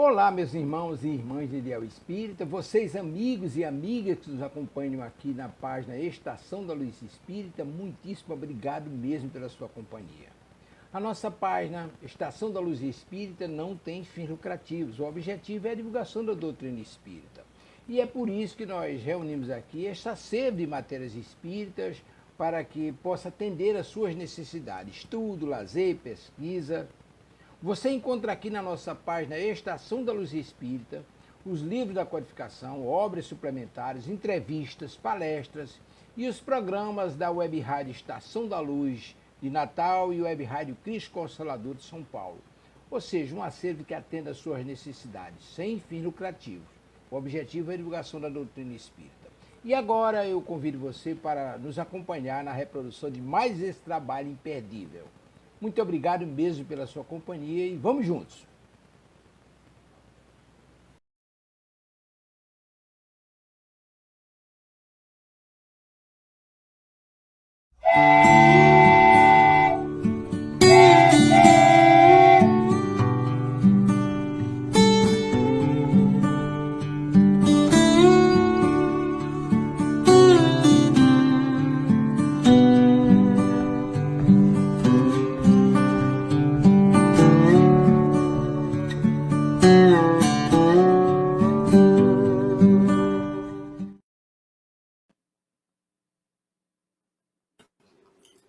Olá, meus irmãos e irmãs de Ideal Espírita, vocês amigos e amigas que nos acompanham aqui na página Estação da Luz Espírita, muitíssimo obrigado mesmo pela sua companhia. A nossa página Estação da Luz Espírita não tem fins lucrativos, o objetivo é a divulgação da doutrina espírita. E é por isso que nós reunimos aqui esta sede de matérias espíritas para que possa atender às suas necessidades, estudo, lazer, pesquisa. Você encontra aqui na nossa página Estação da Luz Espírita os livros da codificação, obras suplementares, entrevistas, palestras e os programas da Web Rádio Estação da Luz de Natal e Web Rádio Cristo Consolador de São Paulo. Ou seja, um acervo que atenda às suas necessidades, sem fins lucrativos. O objetivo é a divulgação da doutrina espírita. E agora eu convido você para nos acompanhar na reprodução de mais esse trabalho imperdível. Muito obrigado mesmo pela sua companhia e vamos juntos!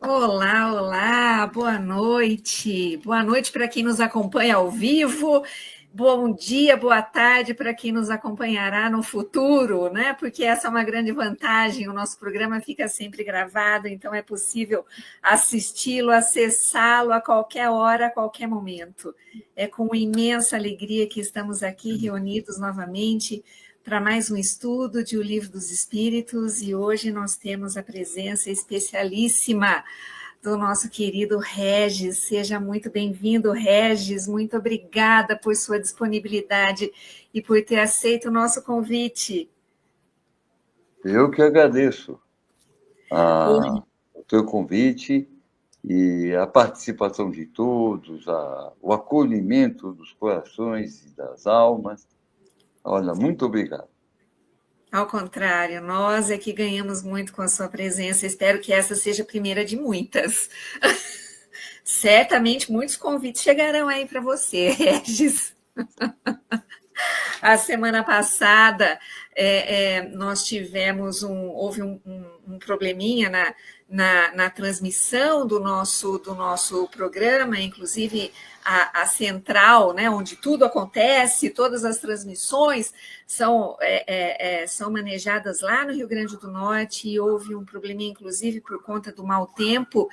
Olá, olá, boa noite. Boa noite para quem nos acompanha ao vivo. Bom dia, boa tarde para quem nos acompanhará no futuro, né? Porque essa é uma grande vantagem, o nosso programa fica sempre gravado, então é possível assisti-lo, acessá-lo a qualquer hora, a qualquer momento. É com imensa alegria que estamos aqui reunidos novamente para mais um estudo de O Livro dos Espíritos, e hoje nós temos a presença especialíssima do nosso querido Regis. Seja muito bem-vindo, Regis, muito obrigada por sua disponibilidade e por ter aceito o nosso convite. Eu que agradeço o teu convite e a participação de todos, o acolhimento dos corações e das almas. Olha, muito obrigado. Ao contrário, nós é que ganhamos muito com a sua presença. Espero que essa seja a primeira de muitas. Certamente muitos convites chegarão aí para você, Regis. A semana passada nós tivemos houve um probleminha na transmissão do nosso programa, inclusive a central, né, onde tudo acontece, todas as transmissões são manejadas lá no Rio Grande do Norte, e houve um probleminha, inclusive, por conta do mau tempo,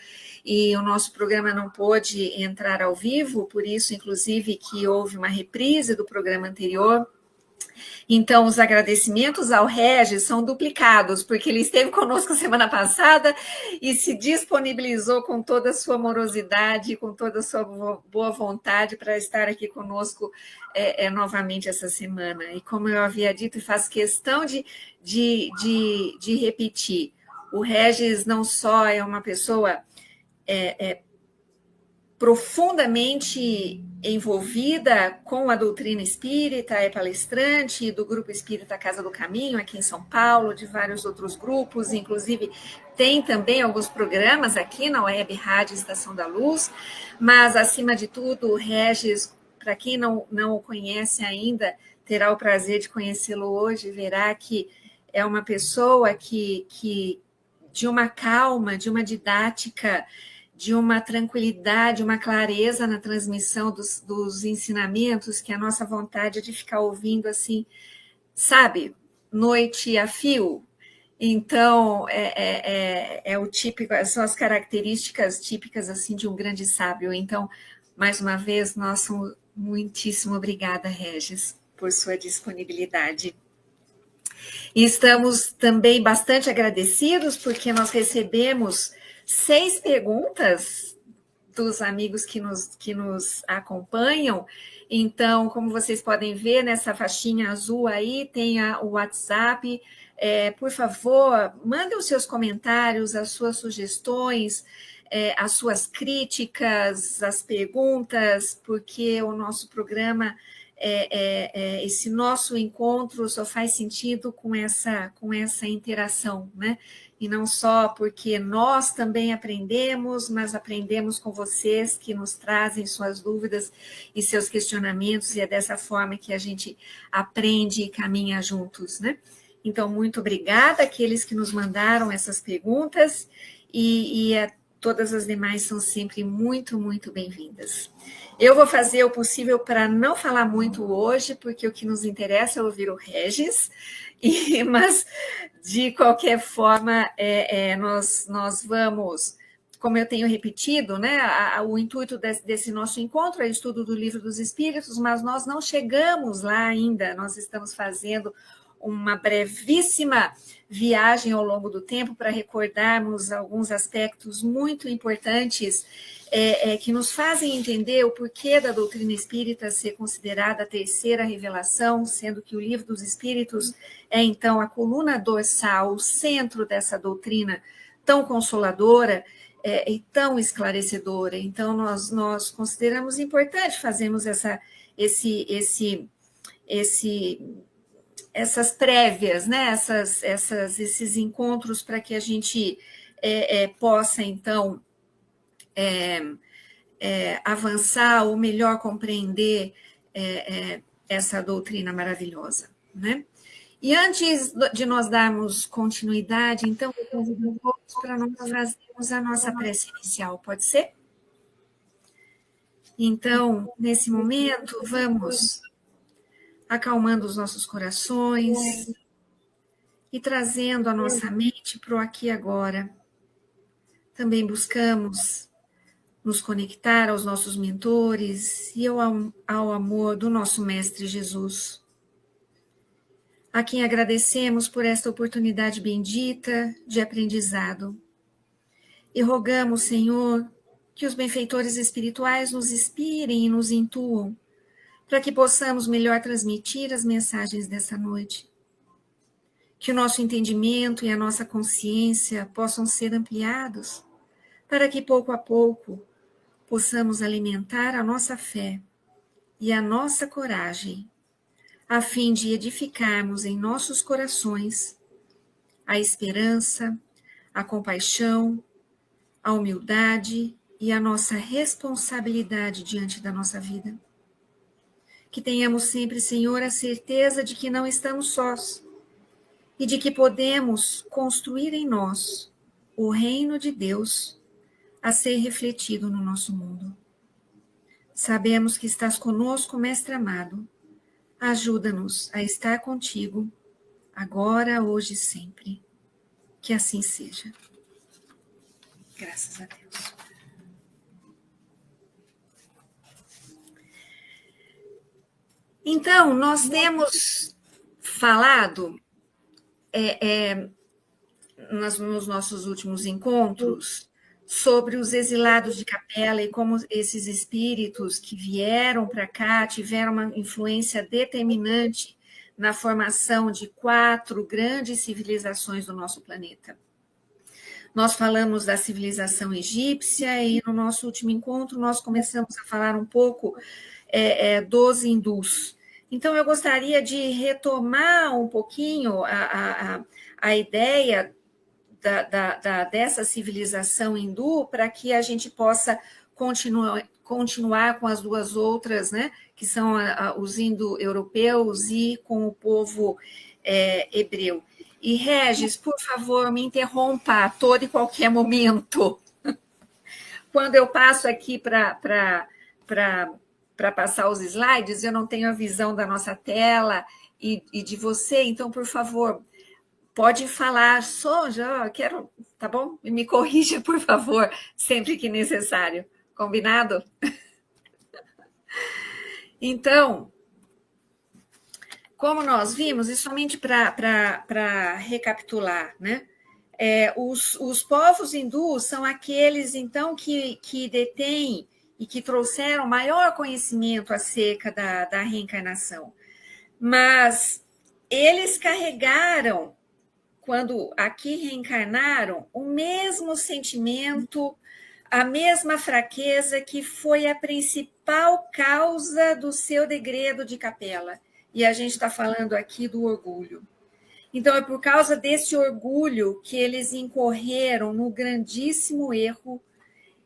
e o nosso programa não pôde entrar ao vivo, por isso, inclusive, que houve uma reprise do programa anterior. Então, os agradecimentos ao Regis são duplicados, porque ele esteve conosco semana passada e se disponibilizou com toda a sua amorosidade, com toda a sua boa vontade para estar aqui conosco novamente essa semana. E como eu havia dito, e faço questão de repetir, o Regis não só é uma pessoa profundamente envolvida com a doutrina espírita, é palestrante do Grupo Espírita Casa do Caminho, aqui em São Paulo, de vários outros grupos, inclusive tem também alguns programas aqui na Web Rádio Estação da Luz, mas, acima de tudo, o Regis, para quem não o conhece ainda, terá o prazer de conhecê-lo hoje, verá que é uma pessoa que de uma calma, de uma didática, de uma tranquilidade, uma clareza na transmissão dos ensinamentos, que a nossa vontade é de ficar ouvindo assim, sabe, noite a fio. Então, o típico, são as características típicas assim de um grande sábio. Então, mais uma vez, nosso muitíssimo obrigada, Regis, por sua disponibilidade. E estamos também bastante agradecidos, porque nós recebemos 6 perguntas dos amigos que nos acompanham. Então, como vocês podem ver, nessa faixinha azul aí tem o WhatsApp. Por favor, mandem os seus comentários, as suas sugestões, as suas críticas, as perguntas, porque o nosso programa esse nosso encontro só faz sentido com essa interação, né? E não só porque nós também aprendemos, mas aprendemos com vocês que nos trazem suas dúvidas e seus questionamentos, e é dessa forma que a gente aprende e caminha juntos, né? Então, muito obrigada àqueles que nos mandaram essas perguntas, e todas as demais são sempre muito, muito bem-vindas. Eu vou fazer o possível para não falar muito hoje, porque o que nos interessa é ouvir o Regis, mas, de qualquer forma, nós vamos, como eu tenho repetido, né, o intuito desse nosso encontro é o estudo do Livro dos Espíritos, mas nós não chegamos lá ainda, nós estamos fazendo uma brevíssima viagem ao longo do tempo para recordarmos alguns aspectos muito importantes que nos fazem entender o porquê da doutrina espírita ser considerada a terceira revelação, sendo que o Livro dos Espíritos é, então, a coluna dorsal, o centro dessa doutrina tão consoladora e tão esclarecedora. Então, nós consideramos importante fazermos essas prévias, né? Esses encontros para que a gente possa, então, avançar ou melhor compreender essa doutrina maravilhosa, né? E antes de nós darmos continuidade, então, eu convido todos para nós fazermos a nossa prece inicial, pode ser? Então, nesse momento, vamos acalmando os nossos corações e trazendo a nossa mente para o aqui e agora. Também buscamos nos conectar aos nossos mentores e ao amor do nosso Mestre Jesus, a quem agradecemos por esta oportunidade bendita de aprendizado. E rogamos, Senhor, que os benfeitores espirituais nos inspirem e nos intuam, para que possamos melhor transmitir as mensagens dessa noite. Que o nosso entendimento e a nossa consciência possam ser ampliados, para que pouco a pouco possamos alimentar a nossa fé e a nossa coragem, a fim de edificarmos em nossos corações a esperança, a compaixão, a humildade e a nossa responsabilidade diante da nossa vida. Que tenhamos sempre, Senhor, a certeza de que não estamos sós e de que podemos construir em nós o reino de Deus a ser refletido no nosso mundo. Sabemos que estás conosco, Mestre amado. Ajuda-nos a estar contigo, agora, hoje e sempre. Que assim seja. Graças a Deus. Então, nós temos falado nos nossos últimos encontros sobre os exilados de Capela e como esses espíritos que vieram para cá tiveram uma influência determinante na formação de 4 grandes civilizações do nosso planeta. Nós falamos da civilização egípcia e no nosso último encontro nós começamos a falar um pouco dos hindus. Então, eu gostaria de retomar um pouquinho a ideia dessa civilização hindu, para que a gente possa continuar com as 2 outras, né, que são os indo-europeus e com o povo hebreu. E, Regis, por favor, me interrompa a todo e qualquer momento. Quando eu passo aqui para passar os slides, eu não tenho a visão da nossa tela e de você, então, por favor, pode falar, já quero, tá bom? Me corrija, por favor, sempre que necessário. Combinado? Então, como nós vimos, e somente para recapitular, né? Os povos hindus são aqueles, então, que detêm e que trouxeram maior conhecimento acerca da reencarnação. Mas eles carregaram, quando aqui reencarnaram, o mesmo sentimento, a mesma fraqueza que foi a principal causa do seu degredo de capela. E a gente está falando aqui do orgulho. Então, é por causa desse orgulho que eles incorreram no grandíssimo erro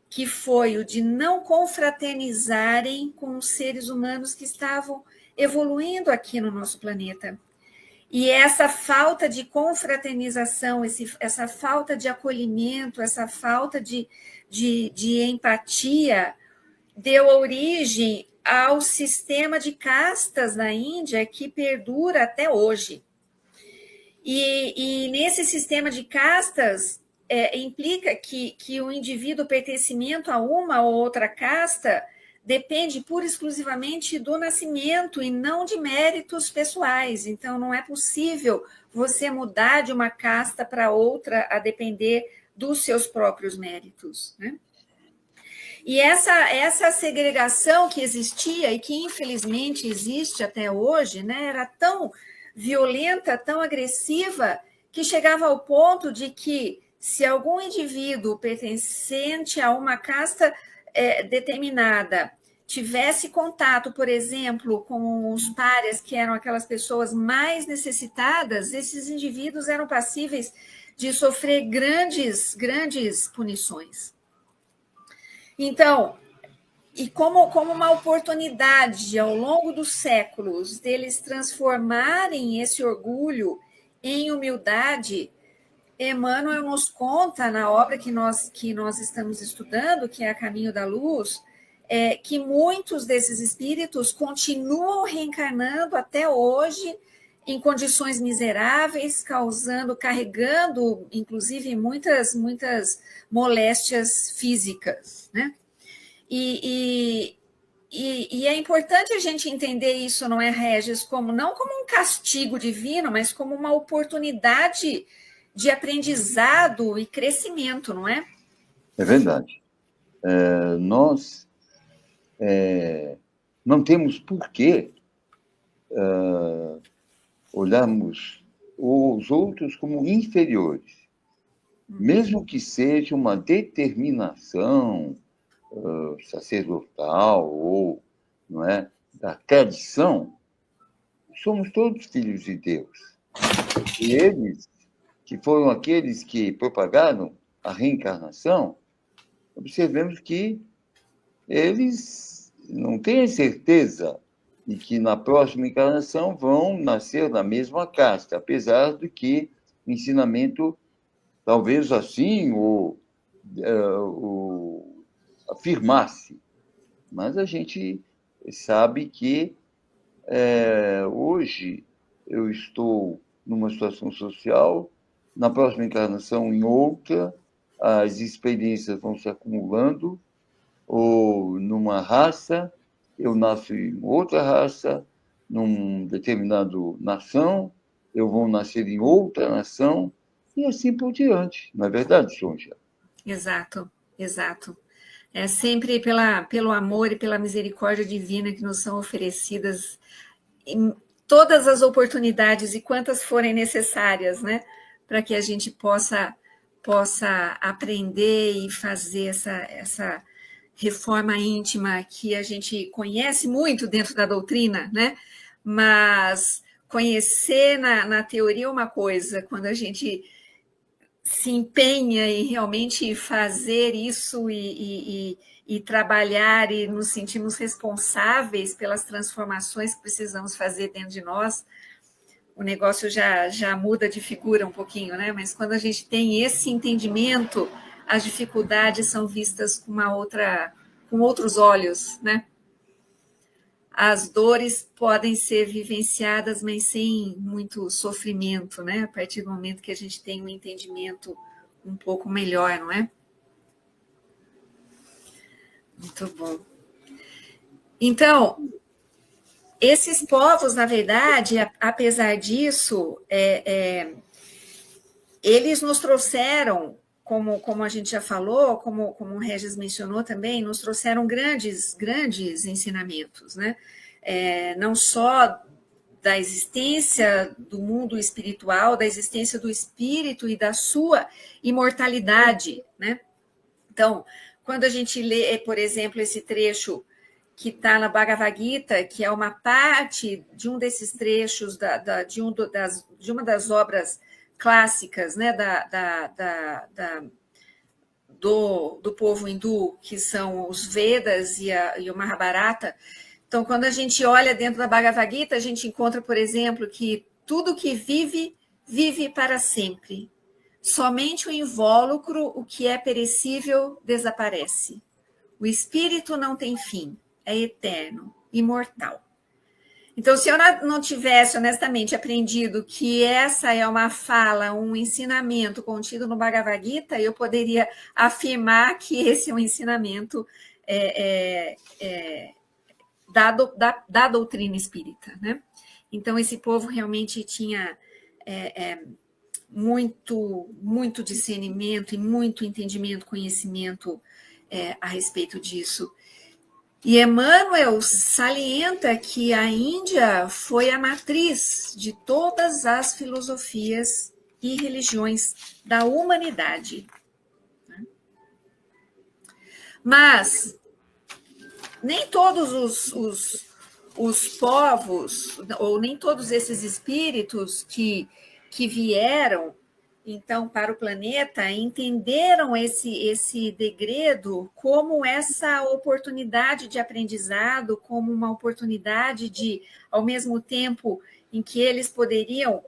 que foi o de não confraternizarem com os seres humanos que estavam evoluindo aqui no nosso planeta. E essa falta de confraternização, essa falta de acolhimento, essa falta de empatia, deu origem ao sistema de castas na Índia que perdura até hoje. E nesse sistema de castas, implica que o indivíduo pertencimento a uma ou outra casta depende pura e exclusivamente do nascimento e não de méritos pessoais. Então, não é possível você mudar de uma casta para outra a depender dos seus próprios méritos, né? E essa segregação que existia e que, infelizmente, existe até hoje, né, era tão violenta, tão agressiva, que chegava ao ponto de que, se algum indivíduo pertencente a uma casta determinada tivesse contato, por exemplo, com os párias, que eram aquelas pessoas mais necessitadas, esses indivíduos eram passíveis de sofrer grandes punições. Então, e como uma oportunidade ao longo dos séculos deles transformarem esse orgulho em humildade, Emmanuel nos conta na obra que nós estamos estudando, que é A Caminho da Luz, que muitos desses espíritos continuam reencarnando até hoje em condições miseráveis, carregando, inclusive, muitas moléstias físicas, né? E é importante a gente entender isso, não é, Regis, não como um castigo divino, mas como uma oportunidade de aprendizado e crescimento, não é? É verdade. Nós não temos por que olharmos os outros como inferiores, mesmo que seja uma determinação sacerdotal ou, não é, da tradição. Somos todos filhos de Deus. E eles, que foram aqueles que propagaram a reencarnação, observemos que eles não têm certeza de que na próxima encarnação vão nascer na mesma casta, apesar de que o ensinamento, talvez assim, afirmasse. Mas a gente sabe que hoje eu estou numa situação social, na próxima encarnação em outra, as experiências vão se acumulando, ou numa raça, eu nasço em outra raça, num determinado nação, eu vou nascer em outra nação, e assim por diante. Não é verdade, Sonja? Exato. É sempre pelo amor e pela misericórdia divina que nos são oferecidas em todas as oportunidades e quantas forem necessárias, né? Para que a gente possa aprender e fazer essa reforma íntima que a gente conhece muito dentro da doutrina, né? Mas conhecer na teoria é uma coisa, quando a gente se empenha em realmente fazer isso e trabalhar e nos sentimos responsáveis pelas transformações que precisamos fazer dentro de nós, o negócio já muda de figura um pouquinho, né? Mas quando a gente tem esse entendimento, as dificuldades são vistas com outros olhos, né? As dores podem ser vivenciadas, mas sem muito sofrimento, né? A partir do momento que a gente tem um entendimento um pouco melhor, não é? Muito bom. Então, esses povos, na verdade, apesar disso, eles nos trouxeram, como a gente já falou, como o Regis mencionou também, nos trouxeram grandes ensinamentos, né? Não só da existência do mundo espiritual, da existência do espírito e da sua imortalidade, né? Então, quando a gente lê, por exemplo, esse trecho que está na Bhagavad Gita, que é uma parte de um desses trechos de uma das obras clássicas, né, do povo hindu, que são os Vedas e o Mahabharata. Então, quando a gente olha dentro da Bhagavad Gita, a gente encontra, por exemplo, que tudo que vive, vive para sempre. Somente o invólucro, o que é perecível, desaparece. O espírito não tem fim, é eterno, imortal. Então, se eu não tivesse honestamente aprendido que essa é uma fala, um ensinamento contido no Bhagavad Gita, eu poderia afirmar que esse é um ensinamento da doutrina espírita, né? Então, esse povo realmente tinha muito discernimento e muito entendimento, conhecimento a respeito disso. E Emmanuel salienta que a Índia foi a matriz de todas as filosofias e religiões da humanidade. Mas nem todos os povos, ou nem todos esses espíritos que vieram então para o planeta entenderam esse degredo como essa oportunidade de aprendizado, como uma oportunidade de, ao mesmo tempo em que eles poderiam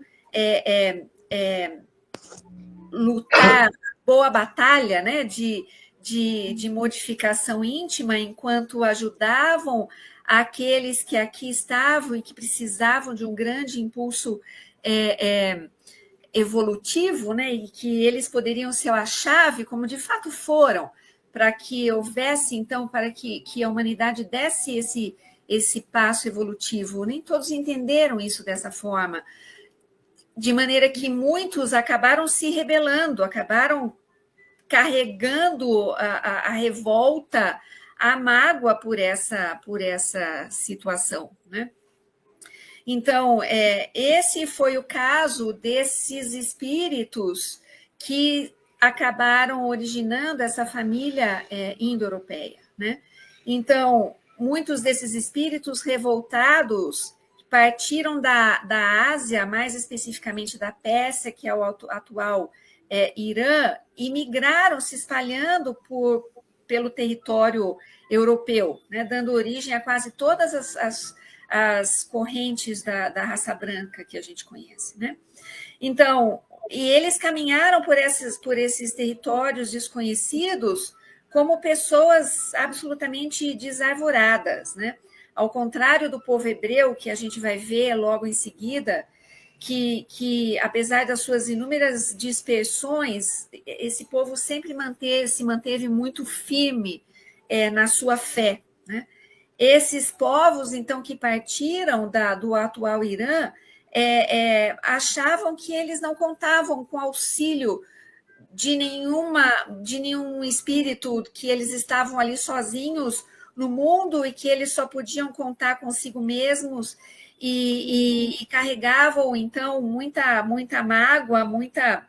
lutar boa batalha, né, de modificação íntima, enquanto ajudavam aqueles que aqui estavam e que precisavam de um grande impulso evolutivo, né, e que eles poderiam ser a chave, como de fato foram, para que houvesse, então, para que a humanidade desse esse passo evolutivo. Nem todos entenderam isso dessa forma, de maneira que muitos acabaram se rebelando, acabaram carregando a revolta, a mágoa por essa situação, né? Então, esse foi o caso desses espíritos que acabaram originando essa família indo-europeia, né? Então, muitos desses espíritos revoltados partiram da Ásia, mais especificamente da Pérsia, que é o atual Irã, e migraram, se espalhando pelo território europeu, né? Dando origem a quase todas as correntes da raça branca que a gente conhece, né? Então, e eles caminharam por esses territórios desconhecidos como pessoas absolutamente desarvoradas, né? Ao contrário do povo hebreu, que a gente vai ver logo em seguida, que apesar das suas inúmeras dispersões, esse povo sempre se manteve muito firme na sua fé, né? Esses povos, então, que partiram do atual Irã, achavam que eles não contavam com auxílio de nenhum espírito, que eles estavam ali sozinhos no mundo e que eles só podiam contar consigo mesmos, e carregavam, então, muita mágoa, muita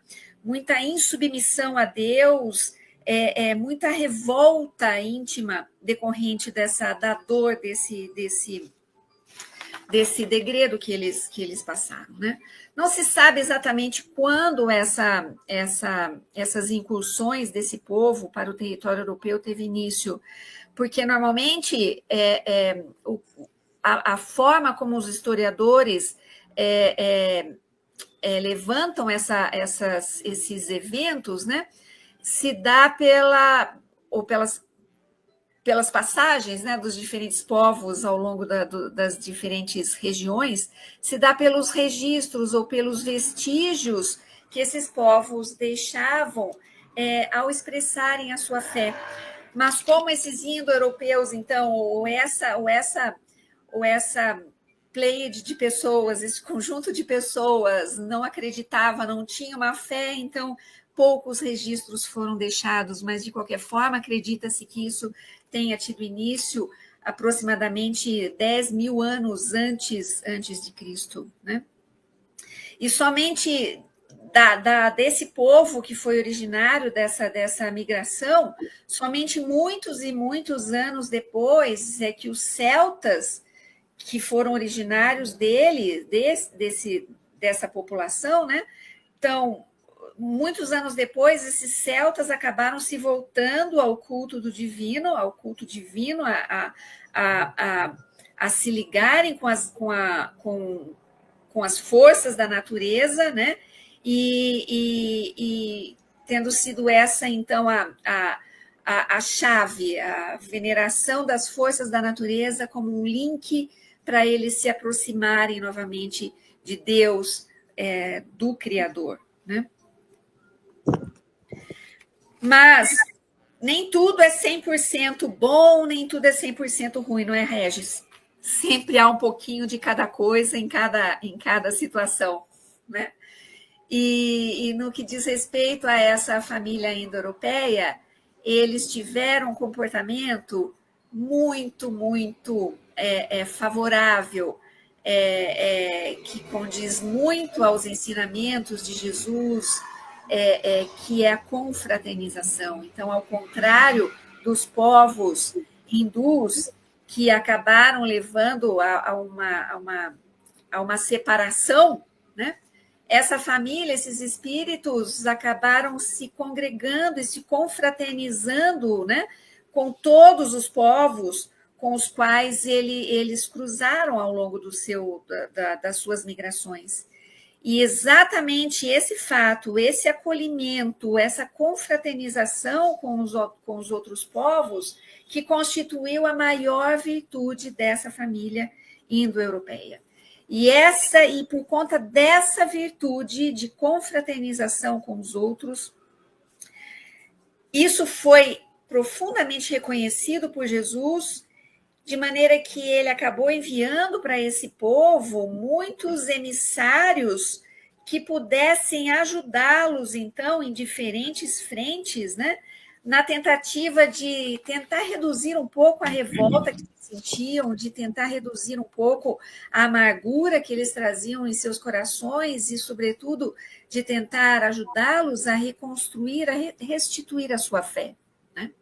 insubmissão a Deus, muita revolta íntima decorrente da dor desse degredo que eles passaram, né? Não se sabe exatamente quando essas incursões desse povo para o território europeu teve início, porque normalmente a forma como os historiadores levantam esses eventos, né, se dá pelas passagens, né, dos diferentes povos ao longo das diferentes regiões, se dá pelos registros ou pelos vestígios que esses povos deixavam ao expressarem a sua fé. Mas como esses indo-europeus, então, ou essa pleiade de pessoas, esse conjunto de pessoas não acreditava, não tinha uma fé, então poucos registros foram deixados, mas de qualquer forma acredita-se que isso tenha tido início aproximadamente 10.000 anos antes de Cristo, né? E somente desse povo que foi originário dessa migração, somente muitos e muitos anos depois é que os celtas, que foram originários dessa população, né? Então, muitos anos depois, esses celtas acabaram se voltando ao culto do divino, a se ligarem com as forças da natureza, né? E tendo sido essa, então, a chave, a veneração das forças da natureza como um link para eles se aproximarem novamente de Deus, do Criador, né? Mas nem tudo é 100% bom, nem tudo é 100% ruim, não é, Regis? Sempre há um pouquinho de cada coisa em cada situação, né? E no que diz respeito a essa família indo-europeia, eles tiveram um comportamento muito, muito favorável, que condiz muito aos ensinamentos de Jesus, que é a confraternização. Então, ao contrário dos povos hindus, que acabaram levando a uma separação, né? Essa família, esses espíritos acabaram se congregando e se confraternizando, né, com todos os povos com os quais eles cruzaram ao longo das suas migrações. E exatamente esse fato, esse acolhimento, essa confraternização com os outros povos, que constituiu a maior virtude dessa família indo-europeia. E por conta dessa virtude de confraternização com os outros, isso foi profundamente reconhecido por Jesus, de maneira que ele acabou enviando para esse povo muitos emissários que pudessem ajudá-los, então, em diferentes frentes, né? Na tentativa de tentar reduzir um pouco a revolta que sentiam, de tentar reduzir um pouco a amargura que eles traziam em seus corações e, sobretudo, de tentar ajudá-los a reconstruir, a restituir a sua fé, né?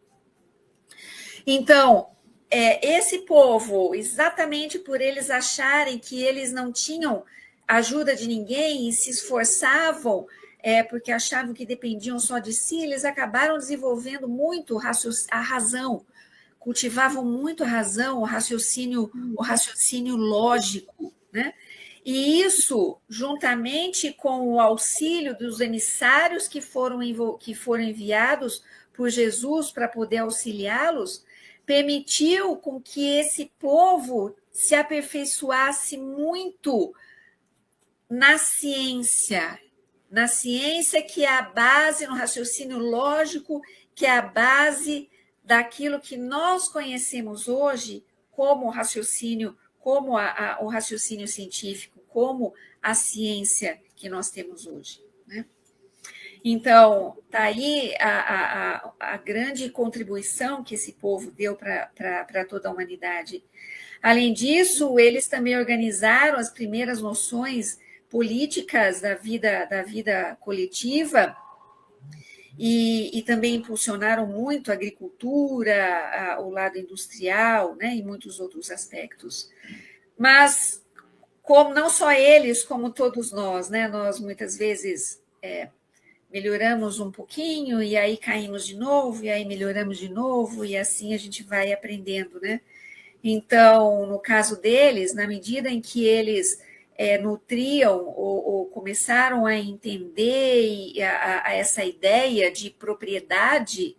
Então, esse povo, exatamente por eles acharem que eles não tinham ajuda de ninguém e se esforçavam, porque achavam que dependiam só de si, eles acabaram desenvolvendo muito a razão, cultivavam muito a razão, o raciocínio lógico, né? E isso, juntamente com o auxílio dos emissários que foram enviados por Jesus para poder auxiliá-los, permitiu com que esse povo se aperfeiçoasse muito na ciência que é a base, no raciocínio lógico, que é a base daquilo que nós conhecemos hoje como raciocínio, como o raciocínio científico, como a ciência que nós temos hoje, né? Então, está aí a grande contribuição que esse povo deu para toda a humanidade. Além disso, eles também organizaram as primeiras noções políticas da vida coletiva e também impulsionaram muito a agricultura, o lado industrial, né, e muitos outros aspectos. Mas, como não só eles, como todos nós, né, nós muitas vezes melhoramos um pouquinho e aí caímos de novo, e aí melhoramos de novo, e assim a gente vai aprendendo, né? Então, no caso deles, na medida em que eles nutriam ou começaram a entender essa ideia de propriedade,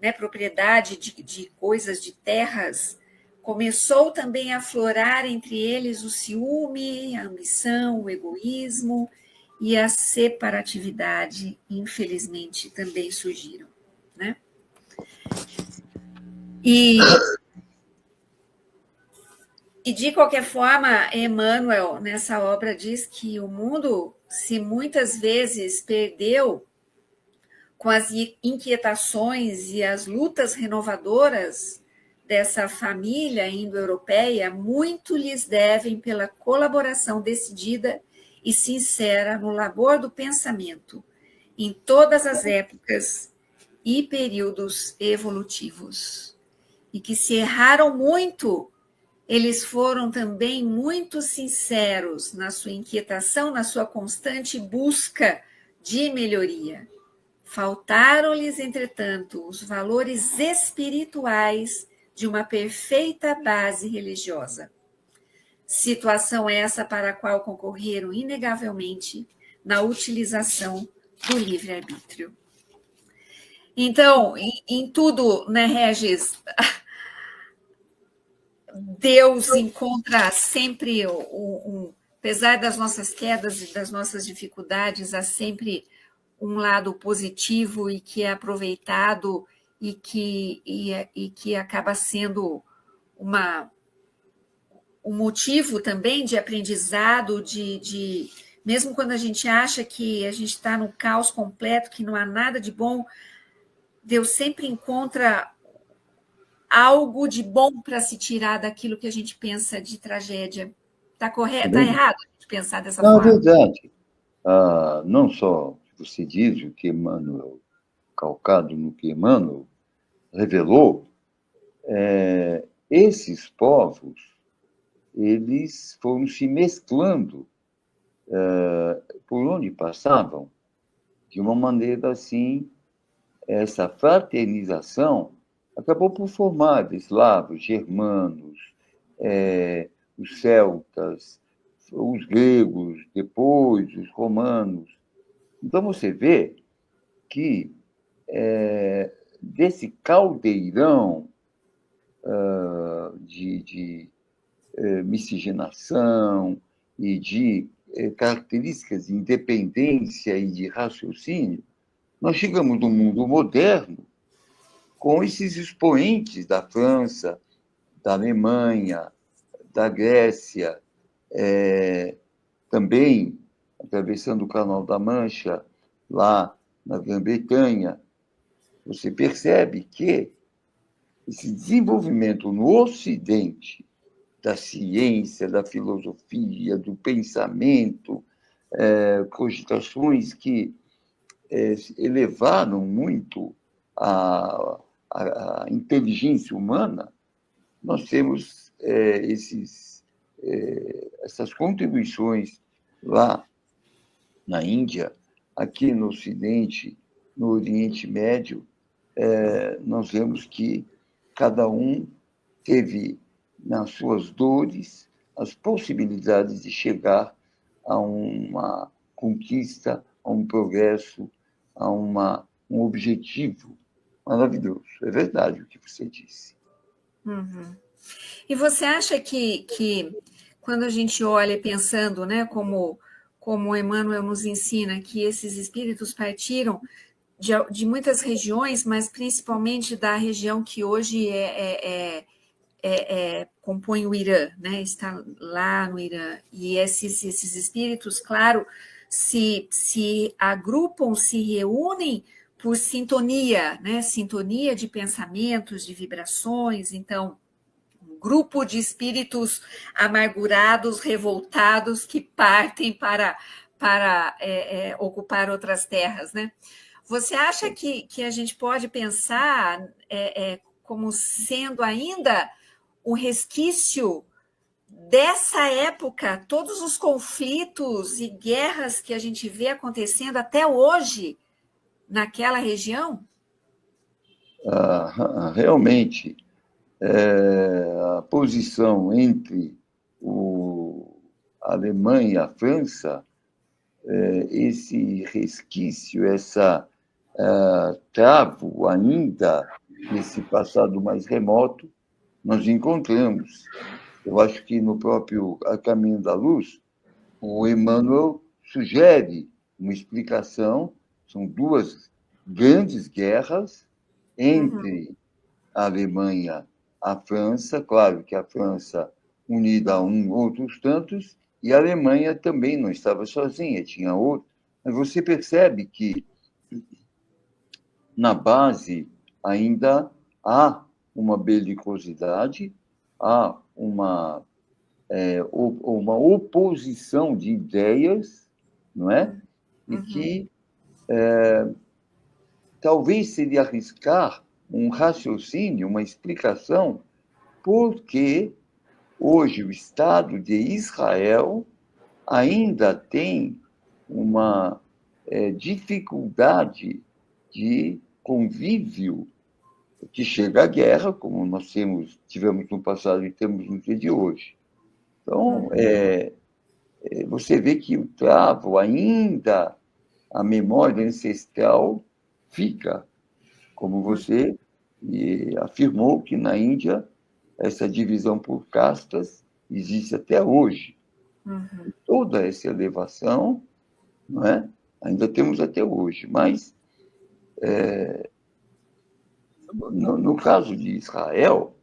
né, propriedade de coisas, de terras, começou também a aflorar entre eles o ciúme, a ambição, o egoísmo, e a separatividade, infelizmente, também surgiram, né? E de qualquer forma, Emmanuel, nessa obra, diz que o mundo se muitas vezes perdeu com as inquietações e as lutas renovadoras dessa família indo-europeia, muito lhes devem pela colaboração decidida e sincera no labor do pensamento, em todas as épocas e períodos evolutivos. E que se erraram muito, eles foram também muito sinceros na sua inquietação, na sua constante busca de melhoria. Faltaram-lhes, entretanto, os valores espirituais de uma perfeita base religiosa. Situação essa para a qual concorreram inegavelmente na utilização do livre-arbítrio. Então, em tudo, né, Regis, Deus encontra sempre, apesar das nossas quedas e das nossas dificuldades, há sempre um lado positivo e que é aproveitado e que acaba sendo um motivo também de aprendizado, mesmo quando a gente acha que a gente está no caos completo, que não há nada de bom, Deus sempre encontra algo de bom para se tirar daquilo que a gente pensa de tragédia. Está correto? Está errado a gente pensar dessa Na forma? verdade, não só você diz o que Emmanuel, calcado no que Emmanuel revelou, esses povos, eles foram se mesclando por onde passavam, de uma maneira assim, essa fraternização acabou por formar eslavos, germanos, os celtas, os gregos, depois os romanos. Então você vê que desse caldeirão de miscigenação e de características de independência e de raciocínio, nós chegamos no mundo moderno com esses expoentes da França, da Alemanha, da Grécia, também atravessando o Canal da Mancha, lá na Grã-Bretanha. Você percebe que esse desenvolvimento no Ocidente da ciência, da filosofia, do pensamento, cogitações que elevaram muito a inteligência humana, nós temos essas contribuições lá na Índia, aqui no Ocidente, no Oriente Médio, nós vemos que cada um teve nas suas dores as possibilidades de chegar a uma conquista, a um progresso, a um objetivo maravilhoso. É verdade o que você disse. Uhum. E você acha que quando a gente olha pensando, né, como Emmanuel nos ensina, que esses espíritos partiram de muitas regiões, mas principalmente da região que hoje compõe o Irã, né? Está lá no Irã. E esses espíritos, claro, se agrupam, se reúnem por sintonia, né? Sintonia de pensamentos, de vibrações. Então, um grupo de espíritos amargurados, revoltados, que partem para ocupar outras terras, né? Você acha que a gente pode pensar como sendo ainda um resquício dessa época, todos os conflitos e guerras que a gente vê acontecendo até hoje naquela região? Realmente, a posição entre a Alemanha e a França, esse resquício, essa travo ainda nesse passado mais remoto, nós encontramos. Eu acho que no próprio A Caminho da Luz, o Emmanuel sugere uma explicação. São duas grandes guerras entre a Alemanha e a França, claro que a França unida a outros tantos, e a Alemanha também não estava sozinha, tinha outro. Mas você percebe que na base ainda há uma belicosidade, há uma uma oposição de ideias, não é? E que talvez seria arriscar um raciocínio, uma explicação, porque hoje o Estado de Israel ainda tem uma dificuldade de convívio que chega à guerra, como nós tivemos no passado e temos no dia de hoje. Então, você vê que o travo ainda, a memória ancestral fica, como você afirmou que na Índia essa divisão por castas existe até hoje. Toda essa elevação, não é? Ainda temos até hoje, mas no caso de Israel,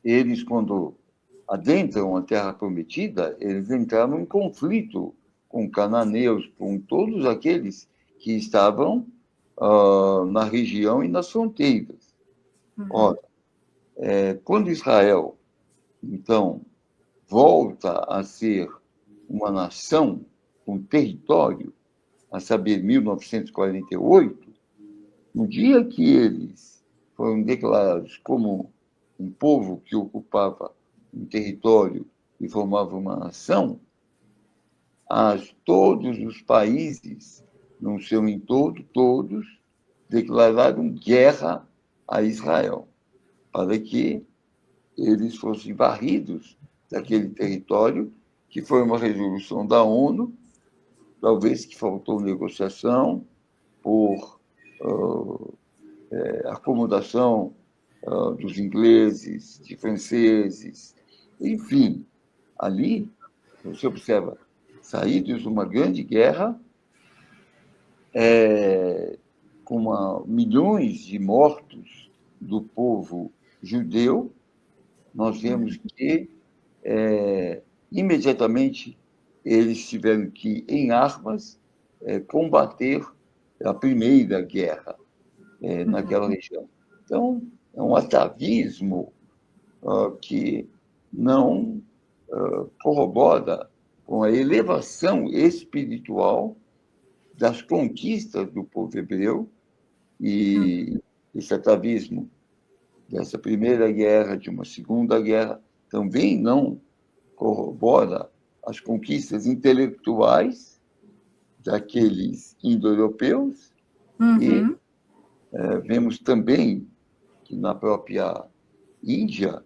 eles, quando adentram a Terra Prometida, eles entraram em conflito com cananeus, com todos aqueles que estavam na região e nas fronteiras. Ora, quando Israel, então, volta a ser uma nação com território, a saber, 1948, no dia que eles foram declarados como um povo que ocupava um território e formava uma nação, todos os países, no seu entorno, todos declararam guerra a Israel, para que eles fossem varridos daquele território, que foi uma resolução da ONU, talvez que faltou negociação por acomodação dos ingleses, de franceses, enfim, ali, você observa, saídos de uma grande guerra, com milhões de mortos do povo judeu, nós vemos que imediatamente eles tiveram que, em armas, combater a primeira guerra naquela região. Então, é um atavismo que não corrobora com a elevação espiritual das conquistas do povo hebreu, e esse atavismo dessa primeira guerra, de uma segunda guerra, também não corrobora as conquistas intelectuais daqueles indo-europeus, e vemos também que na própria Índia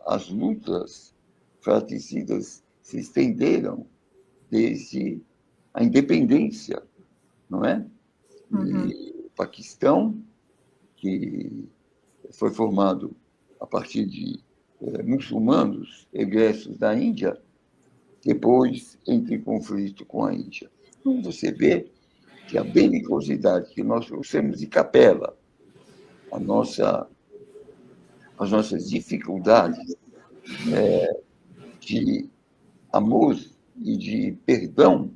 as lutas fratricidas se estenderam desde a independência, não é? E o Paquistão, que foi formado a partir de muçulmanos egressos da Índia, depois entra em conflito com a Índia. Então, você vê que a belicosidade que nós trouxemos de capela, as nossas dificuldades de amor e de perdão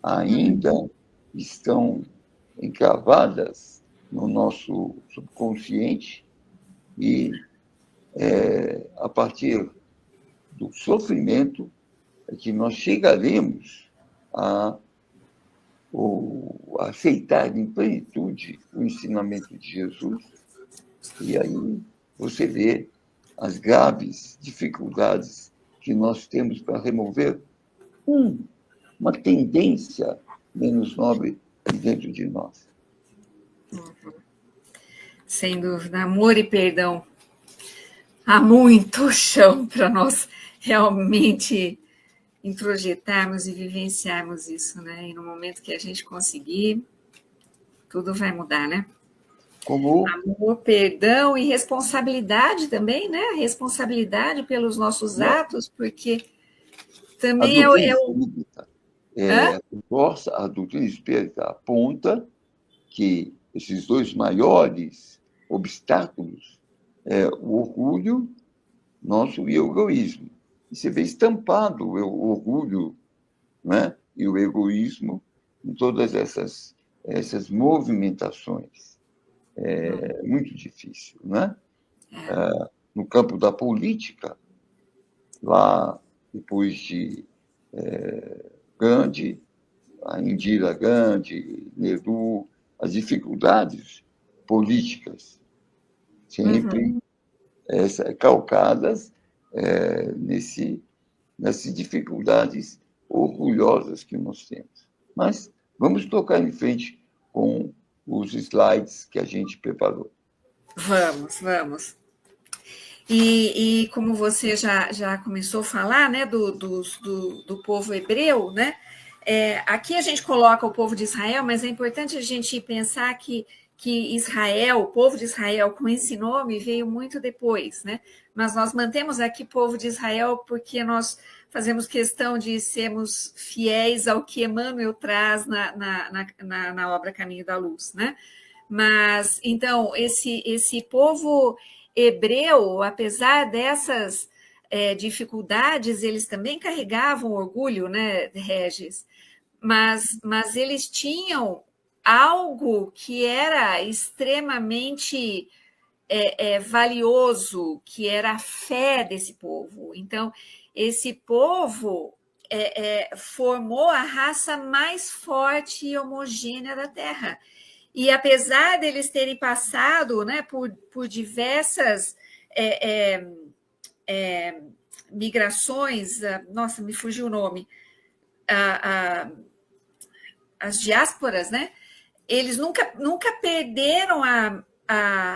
ainda estão encravadas no nosso subconsciente, e a partir do sofrimento é que nós chegaremos a aceitar em plenitude o ensinamento de Jesus, e aí você vê as graves dificuldades que nós temos para remover uma tendência menos nobre dentro de nós. Sem dúvida, amor e perdão. Há muito chão para nós realmente introjetarmos e vivenciarmos isso, né? E no momento que a gente conseguir, tudo vai mudar, né? Como amor, perdão e responsabilidade também, né? Responsabilidade pelos nossos atos, porque também a doutrina espírita aponta que esses dois maiores obstáculos o orgulho nosso e o egoísmo. E você vê estampado o orgulho, né, e o egoísmo em todas essas movimentações. É muito difícil, né? No campo da política, lá, depois de Gandhi, a Indira Gandhi, Nehru, as dificuldades políticas, sempre calcadas nessas dificuldades orgulhosas que nós temos. Mas vamos tocar em frente com os slides que a gente preparou. Vamos. E como você já começou a falar, né, do povo hebreu, né? Aqui a gente coloca o povo de Israel, mas é importante a gente pensar que Israel, o povo de Israel, com esse nome, veio muito depois, né? Mas nós mantemos aqui povo de Israel porque nós fazemos questão de sermos fiéis ao que Emmanuel traz na obra Caminho da Luz, né? Mas, então, esse povo hebreu, apesar dessas dificuldades, eles também carregavam orgulho, né, Regis? Mas eles tinham algo que era extremamente valioso, que era a fé desse povo. Então, esse povo formou a raça mais forte e homogênea da Terra. E apesar deles terem passado, né, por diversas migrações, nossa, me fugiu o nome, as diásporas, né? Eles nunca perderam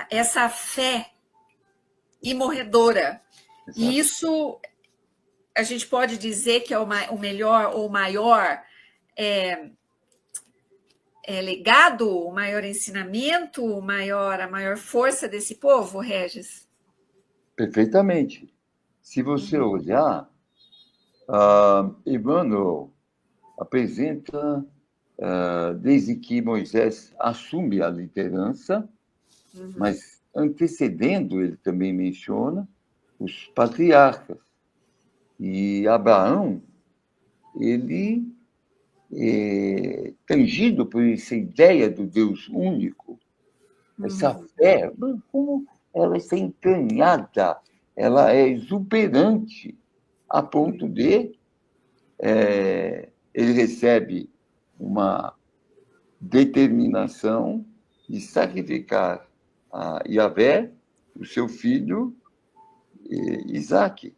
essa fé imorredora. Exato. E isso a gente pode dizer que é o melhor ou o maior legado, o maior ensinamento, a maior força desse povo, Regis? Perfeitamente. Se você olhar, Emmanuel apresenta, desde que Moisés assume a liderança, mas antecedendo, ele também menciona os patriarcas. E Abraão, ele tangido por essa ideia do Deus único, essa fé, como ela está entranhada, ela é exuberante, a ponto de ele recebe uma determinação de sacrificar a Yahvé, o seu filho Isaque.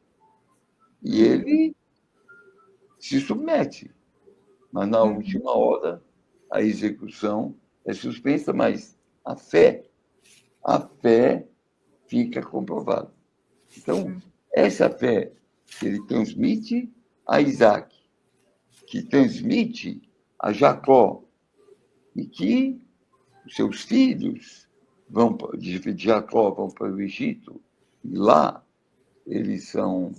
E ele se submete. Mas, na última hora, a execução é suspensa, mas a fé fica comprovada. Então, essa fé que ele transmite a Isaac, que transmite a Jacó, e que os seus filhos de Jacó vão para o Egito, e lá eles são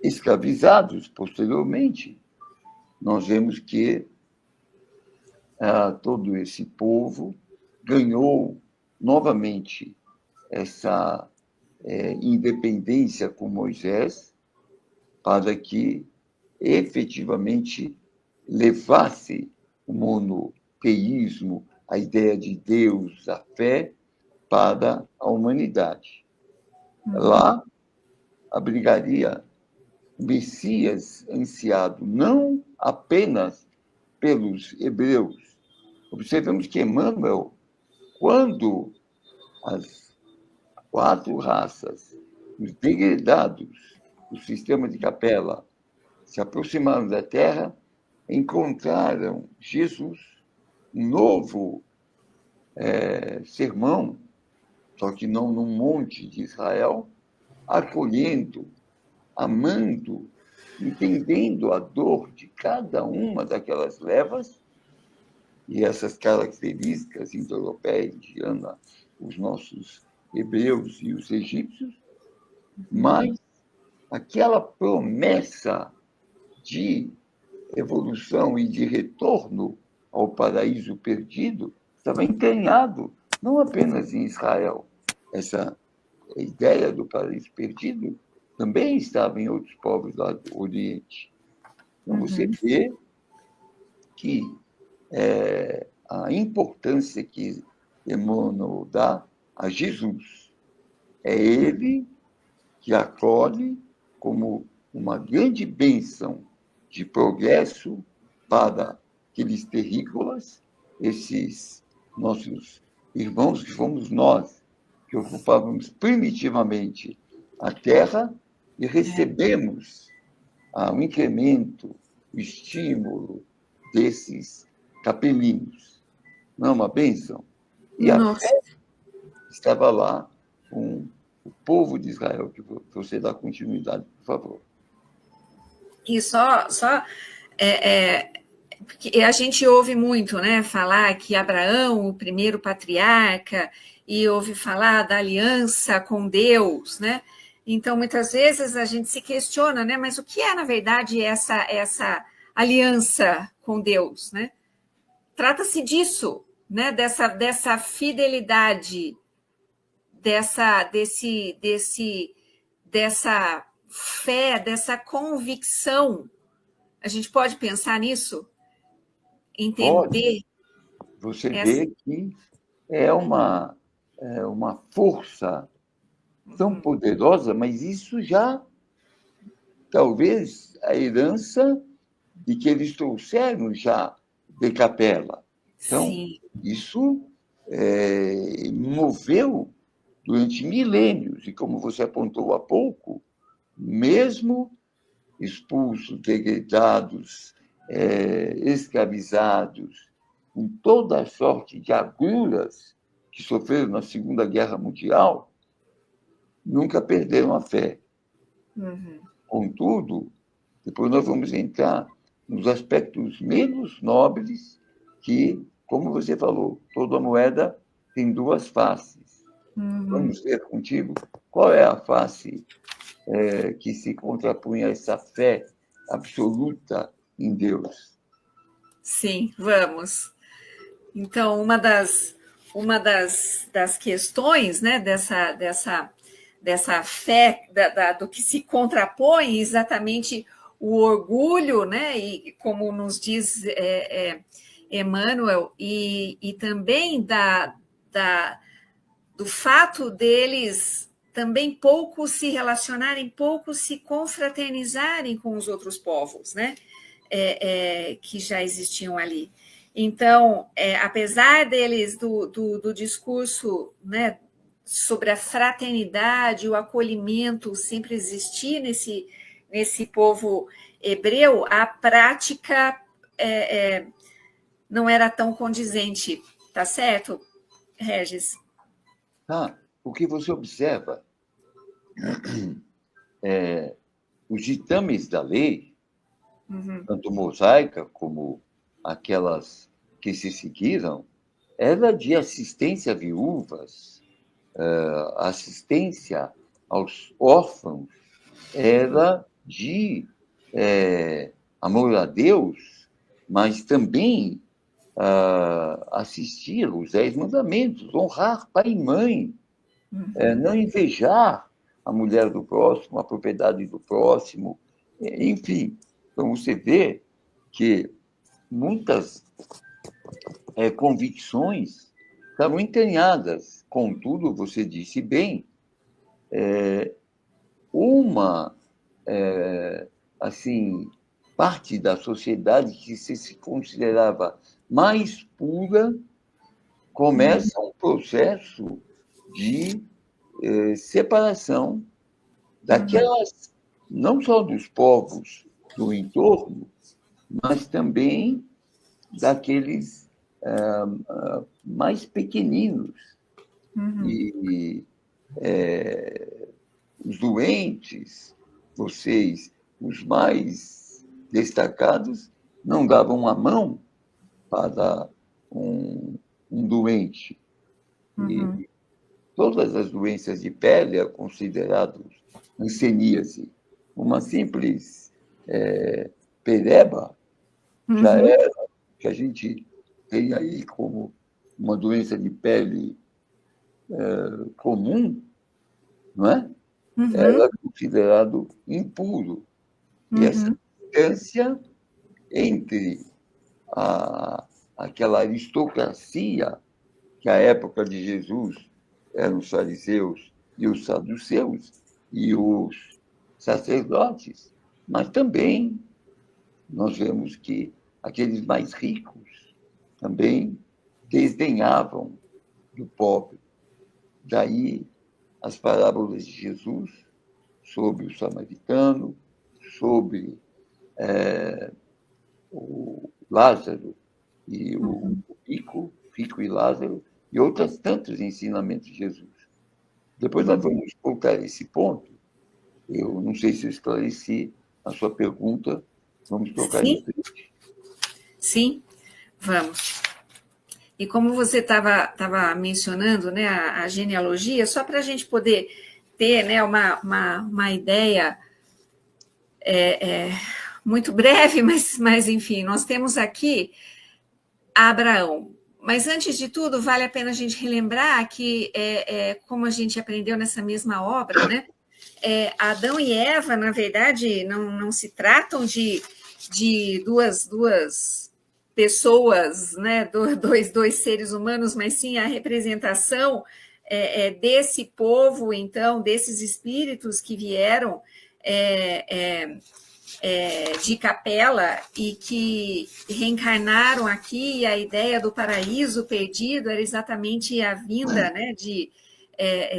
escravizados posteriormente. Nós vemos que todo esse povo ganhou novamente essa independência com Moisés, para que efetivamente levasse o monoteísmo, a ideia de Deus, a fé, para a humanidade. Lá abrigaria o Messias ansiado não apenas pelos hebreus. Observamos que Emmanuel, quando as 4 raças, os degredados do sistema de Capela, se aproximaram da Terra, encontraram Jesus, um novo sermão, só que não num monte de Israel, acolhendo, amando, entendendo a dor de cada uma daquelas levas e essas características indo-europeias, indianas, os nossos hebreus e os egípcios, mas aquela promessa de evolução e de retorno ao paraíso perdido estava entranhado não apenas em Israel. Essa ideia do paraíso perdido também estava em outros povos lá do Oriente. Então, você vê que a importância que Emmanuel dá a Jesus. É ele que acolhe como uma grande bênção de progresso para aqueles terrícolas, esses nossos irmãos que fomos nós, que ocupávamos primitivamente a terra e recebemos um incremento, o estímulo desses capelinhos. Não é uma bênção? E a Nossa. fé estava lá com o povo de Israel, que você dá continuidade, por favor. E porque a gente ouve muito, né, falar que Abraão, o primeiro patriarca, e ouve falar da aliança com Deus, né? Então, muitas vezes a gente se questiona, né, mas o que é, na verdade, essa aliança com Deus, né? Trata-se disso, né, dessa fidelidade, dessa fé, dessa convicção. A gente pode pensar nisso? Entender. Você vê que é uma força tão poderosa, mas isso já, talvez, a herança de que eles trouxeram já de Capela. Então, Sim. isso moveu durante milênios, e como você apontou há pouco, mesmo expulsos, degradados, escravizados, com toda a sorte de agruras que sofreram na Segunda Guerra Mundial, nunca perderam a fé. Uhum. Contudo, depois nós vamos entrar nos aspectos menos nobres que, como você falou, toda moeda tem duas faces. Uhum. Vamos ver contigo qual é a face que se contrapõe a essa fé absoluta em Deus. Sim, vamos. Então, uma das questões, né, dessa fé, do que se contrapõe exatamente o orgulho, né, e como nos diz Emmanuel, e também do fato deles também pouco se relacionarem, pouco se confraternizarem com os outros povos, né, que já existiam ali. Então, apesar deles, do discurso, né, sobre a fraternidade, o acolhimento sempre existir nesse povo hebreu, a prática não era tão condizente, tá certo, Regis? O que você observa, os ditames da lei, tanto mosaica como aquelas que se seguiram, era de assistência a viúvas, assistência aos órfãos, era de amor a Deus, mas também assistir os 10 mandamentos, honrar pai e mãe, não invejar a mulher do próximo, a propriedade do próximo, enfim. Então, você vê que muitas convicções estavam entranhadas. Contudo, você disse bem, assim, parte da sociedade que se considerava mais pura começa um processo de separação daquelas, não só dos povos do entorno, mas também daqueles mais pequeninos. E os doentes, os mais destacados, não davam a mão para um doente. E todas as doenças de pele eram consideradas hanseníase. Uma simples pereba já era, que a gente tem aí como uma doença de pele comum, não é? Era considerado impuro. E essa distância entre aquela aristocracia que, à época de Jesus, eram os fariseus e os saduceus, e os sacerdotes, mas também nós vemos que aqueles mais ricos também desdenhavam do pobre. Daí as parábolas de Jesus sobre o samaritano, sobre o Lázaro e o rico e Lázaro, e outros tantos ensinamentos de Jesus. Depois nós vamos voltar a esse ponto. Eu não sei se eu esclareci a sua pergunta. Vamos tocar em frente. Sim, vamos. E como você estava mencionando, né, a genealogia, só para a gente poder ter, né, uma ideia muito breve, mas enfim, nós temos aqui Abraão. Mas antes de tudo, vale a pena a gente relembrar que, como a gente aprendeu nessa mesma obra, né, Adão e Eva, na verdade, não se tratam de duas pessoas, né, dois seres humanos, mas sim a representação desse povo, então, desses espíritos que vieram de Capela e que reencarnaram aqui. E a ideia do paraíso perdido era exatamente a vinda, né,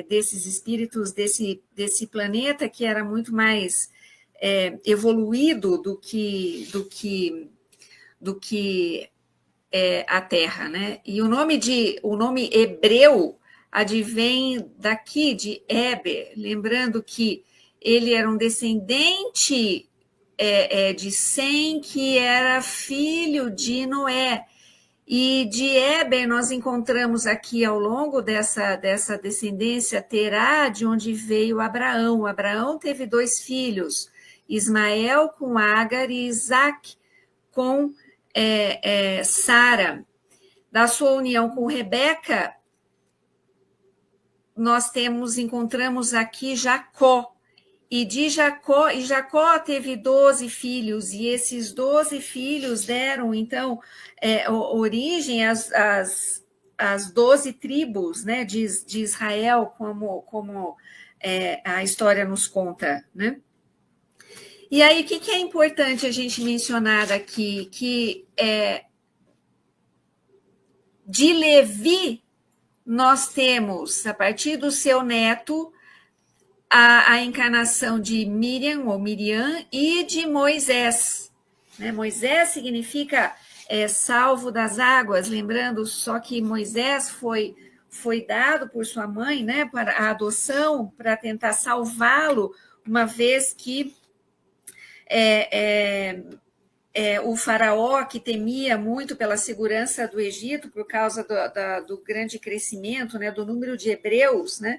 desses espíritos desse planeta que era muito mais evoluído do que a Terra, né? E o nome hebreu advém daqui de Eber, lembrando que ele era um descendente de Sem, que era filho de Noé. E de Eber nós encontramos aqui ao longo dessa descendência Terá, de onde veio Abraão. Abraão teve 2 filhos, Ismael com Agar e Isaac com Sara. Da sua união com Rebeca, nós encontramos aqui Jacó. E Jacó teve 12 filhos, e esses 12 filhos deram, então, origem às 12 tribos, né, de Israel, como a história nos conta, né? E aí, o que é importante a gente mencionar aqui? Que de Levi, nós temos, a partir do seu neto, a encarnação de Miriam ou Miriam e de Moisés. Né? Moisés significa salvo das águas, lembrando só que Moisés foi dado por sua mãe, né, para a adoção, para tentar salvá-lo, uma vez que o faraó, que temia muito pela segurança do Egito por causa do grande crescimento, né, do número de hebreus, né,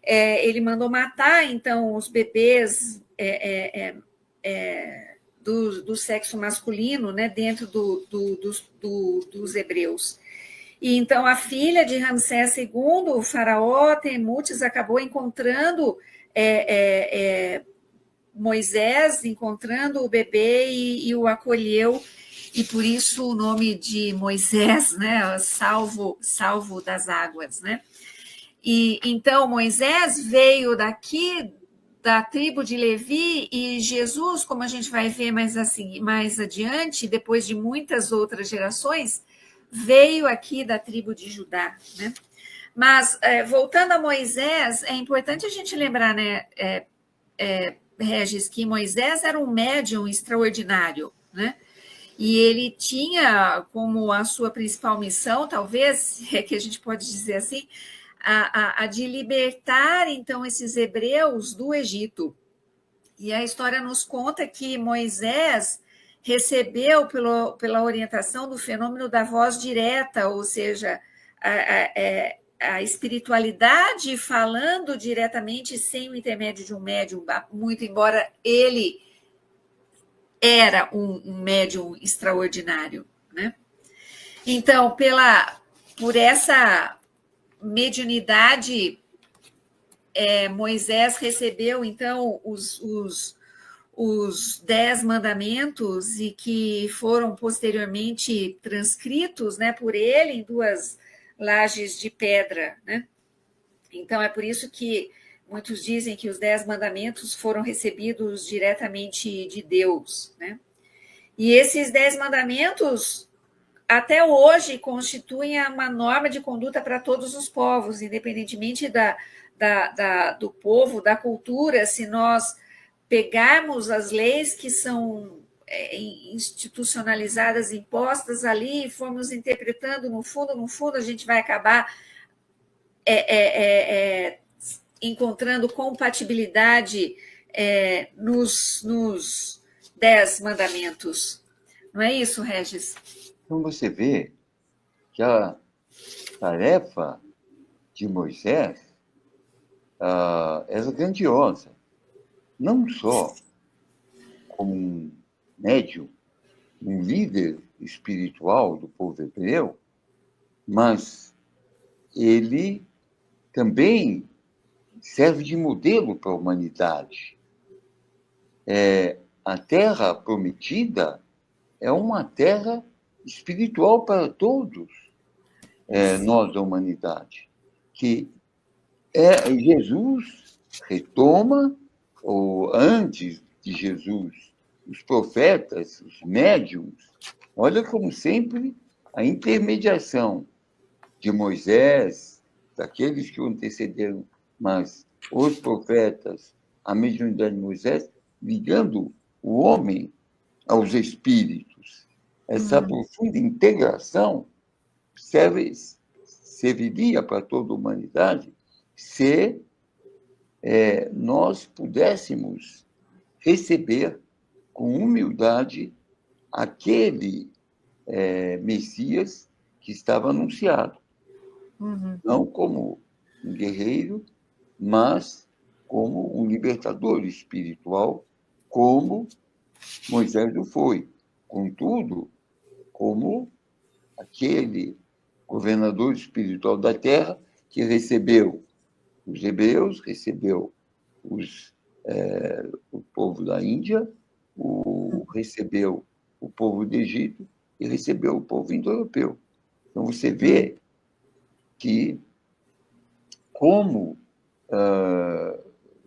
ele mandou matar, então, os bebês do sexo masculino, né, dentro dos hebreus. E então a filha de Ramsés II, o faraó Temutis, acabou encontrando Moisés, encontrando o bebê e o acolheu, e por isso o nome de Moisés, né, salvo das águas, né? E então Moisés veio daqui da tribo de Levi, e Jesus, como a gente vai ver mais adiante, depois de muitas outras gerações, veio aqui da tribo de Judá, né? Mas voltando a Moisés, é importante a gente lembrar, né, Regis, que Moisés era um médium extraordinário, né? E ele tinha como a sua principal missão, talvez, que a gente pode dizer assim, a de libertar, então, esses hebreus do Egito. E a história nos conta que Moisés recebeu pela orientação do fenômeno da voz direta, ou seja, a espiritualidade falando diretamente sem o intermédio de um médium, muito embora ele era um médium extraordinário, né? Então, por essa mediunidade, Moisés recebeu, então, os 10 mandamentos, e que foram posteriormente transcritos, né, por ele em 2 lajes de pedra, né? Então, é por isso que muitos dizem que os 10 mandamentos foram recebidos diretamente de Deus, né? E esses 10 mandamentos, até hoje, constituem uma norma de conduta para todos os povos, independentemente do povo, da cultura. Se nós pegarmos as leis que são institucionalizadas, impostas ali, e formos interpretando, no fundo, a gente vai acabar encontrando compatibilidade nos 10 mandamentos. Não é isso, Regis? Então você vê que a tarefa de Moisés era grandiosa, não só como um médium, um líder espiritual do povo hebreu, mas ele também serve de modelo para a humanidade. A Terra Prometida é uma terra espiritual para todos nós da humanidade, que Jesus retoma, ou antes de Jesus, os profetas, os médiuns. Olha como sempre a intermediação de Moisés, daqueles que o antecederam, mas os profetas, a mediunidade de Moisés, ligando o homem aos espíritos. Essa profunda integração serviria para toda a humanidade se nós pudéssemos receber com humildade aquele Messias que estava anunciado. Não como um guerreiro, mas como um libertador espiritual, como Moisés o foi. Contudo, como aquele governador espiritual da terra que recebeu os hebreus, recebeu o povo da Índia, recebeu o povo do Egito e recebeu o povo indo-europeu. Então, você vê que como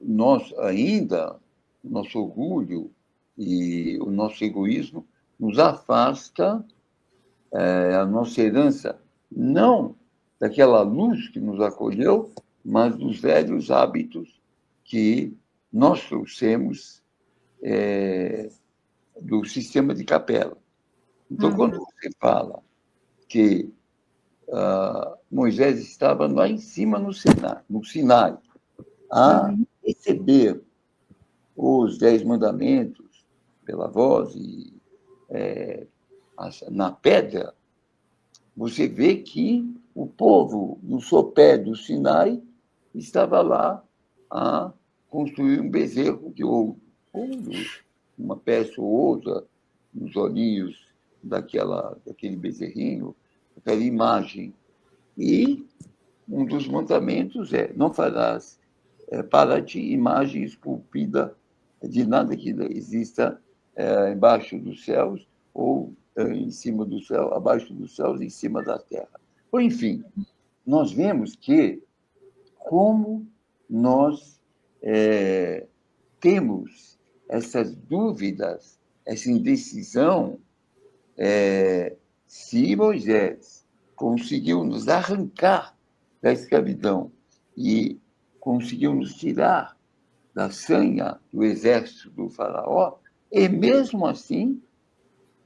nós ainda, nosso orgulho e o nosso egoísmo nos afasta a nossa herança, não daquela luz que nos acolheu, mas dos velhos hábitos que nós trouxemos do sistema de capela. Então, quando você fala que Moisés estava lá em cima no Sinai, a receber os 10 mandamentos pela voz e na pedra, você vê que o povo, no sopé do Sinai, estava lá a construir um bezerro de ouro, uma peça ou outra nos olhinhos daquele bezerrinho, aquela imagem. E um dos mandamentos não farás para ti imagem esculpida de nada que exista embaixo dos céus ou em cima do céu, abaixo dos céus e em cima da terra. Ou, enfim, nós vemos que como nós temos essas dúvidas, essa indecisão, se Moisés conseguiu nos arrancar da escravidão e conseguiu nos tirar da sanha do exército do faraó, e mesmo assim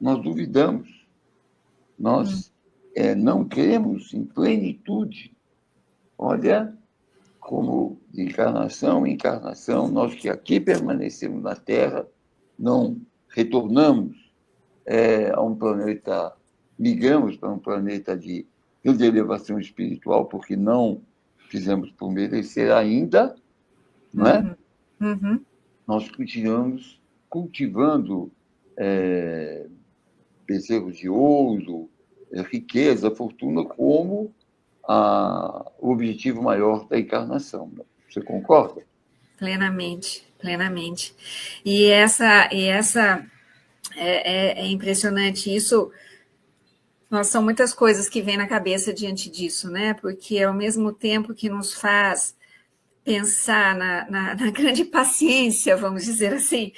nós duvidamos, nós não cremos em plenitude. Olha como de encarnação em encarnação, nós que aqui permanecemos na Terra, não retornamos a um planeta, migramos para um planeta de grande elevação espiritual, porque não fizemos por merecer ainda, não é? Nós continuamos cultivando bezerros de ouro, riqueza, fortuna, como o objetivo maior da encarnação. Você concorda? Plenamente, plenamente. E essa é impressionante isso. São muitas coisas que vêm na cabeça diante disso, né? Porque ao mesmo tempo que nos faz pensar na grande paciência, vamos dizer assim,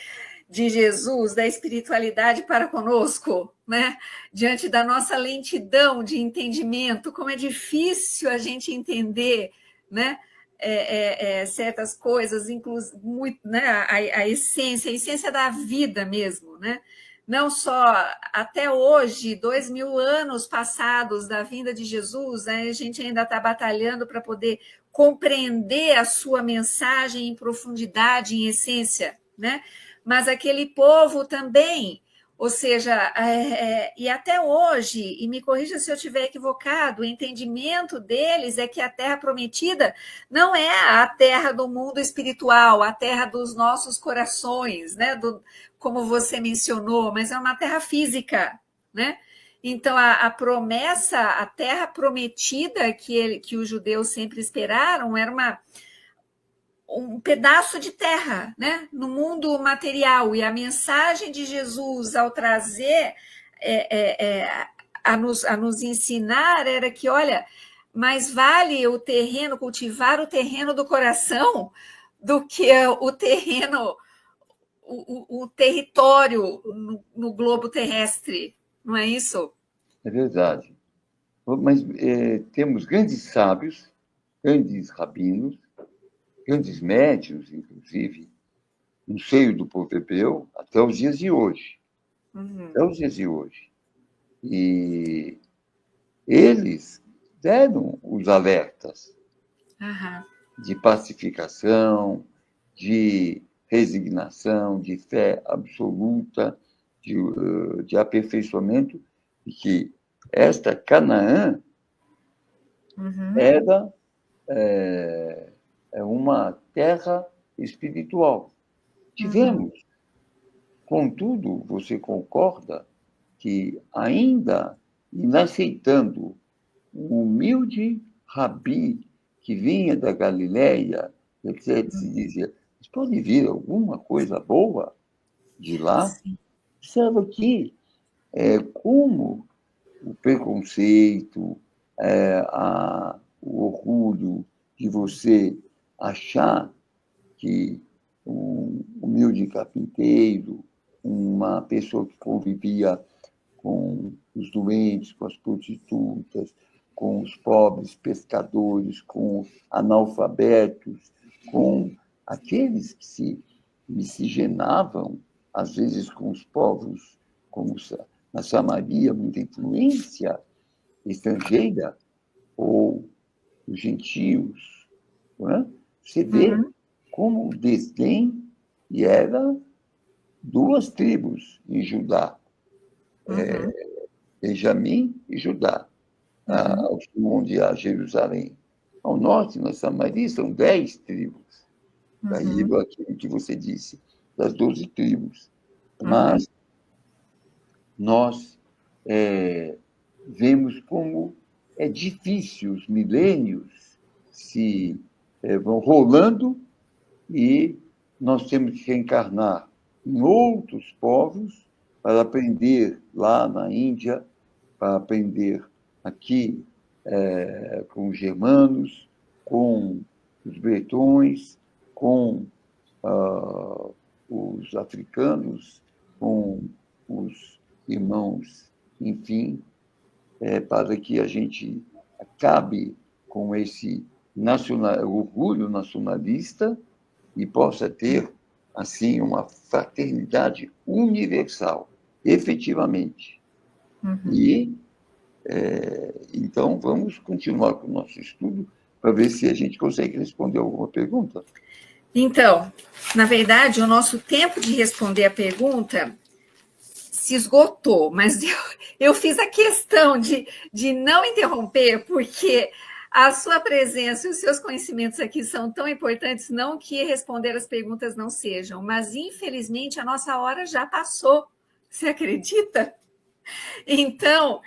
de Jesus, da espiritualidade para conosco, né? Diante da nossa lentidão de entendimento, como é difícil a gente entender, né? Certas coisas, muito, né? A essência da vida mesmo, né? Não só até hoje, 2000 anos passados da vinda de Jesus, né? A gente ainda está batalhando para poder compreender a sua mensagem em profundidade, em essência, né? Mas aquele povo também, ou seja, e até hoje, e me corrija se eu estiver equivocado, o entendimento deles é que a terra prometida não é a terra do mundo espiritual, a terra dos nossos corações, né? Como você mencionou, mas é uma terra física, né? Então, a promessa, a terra prometida que os judeus sempre esperaram era um pedaço de terra, né, no mundo material. E a mensagem de Jesus ao trazer, a nos ensinar, era que, olha, mais vale o terreno, cultivar o terreno do coração, do que o terreno, o território no globo terrestre, não é isso? É verdade. Mas temos grandes sábios, grandes rabinos, grandes médios, inclusive, no seio do povo hebreu, até os dias de hoje. Uhum. Até os dias de hoje. E eles deram os alertas de pacificação, de resignação, de fé absoluta, de aperfeiçoamento, e que esta Canaã era uma terra espiritual. Tivemos, contudo, você concorda que ainda inaceitando um humilde rabi que vinha da Galileia, etc., se dizia, mas pode vir alguma coisa boa de lá? Sim. Observa aqui como o preconceito, o orgulho de você achar que um humilde carpinteiro, uma pessoa que convivia com os doentes, com as prostitutas, com os pobres pescadores, com analfabetos, com aqueles que se miscigenavam, às vezes com os povos, como na Samaria, muita influência estrangeira, ou os gentios. Não é? Você vê como o desdém, e era duas tribos em Judá, Benjamim e Judá, ao sul de Jerusalém. Ao norte, na Samaria, são 10 tribos. Daí aquilo que você disse, das 12 tribos. Mas nós vemos como é difícil, os milênios se vão rolando e nós temos que reencarnar em outros povos para aprender lá na Índia, para aprender aqui com os germanos, com os bretões, com os africanos, com os irmãos, enfim, para que a gente acabe com esse orgulho nacionalista e possa ter, assim, uma fraternidade universal, efetivamente. E, então, vamos continuar com o nosso estudo para ver se a gente consegue responder alguma pergunta. Então, na verdade, o nosso tempo de responder a pergunta se esgotou, mas eu fiz a questão de não interromper, porque a sua presença e os seus conhecimentos aqui são tão importantes, não que responder as perguntas não sejam, mas infelizmente a nossa hora já passou, você acredita? Então,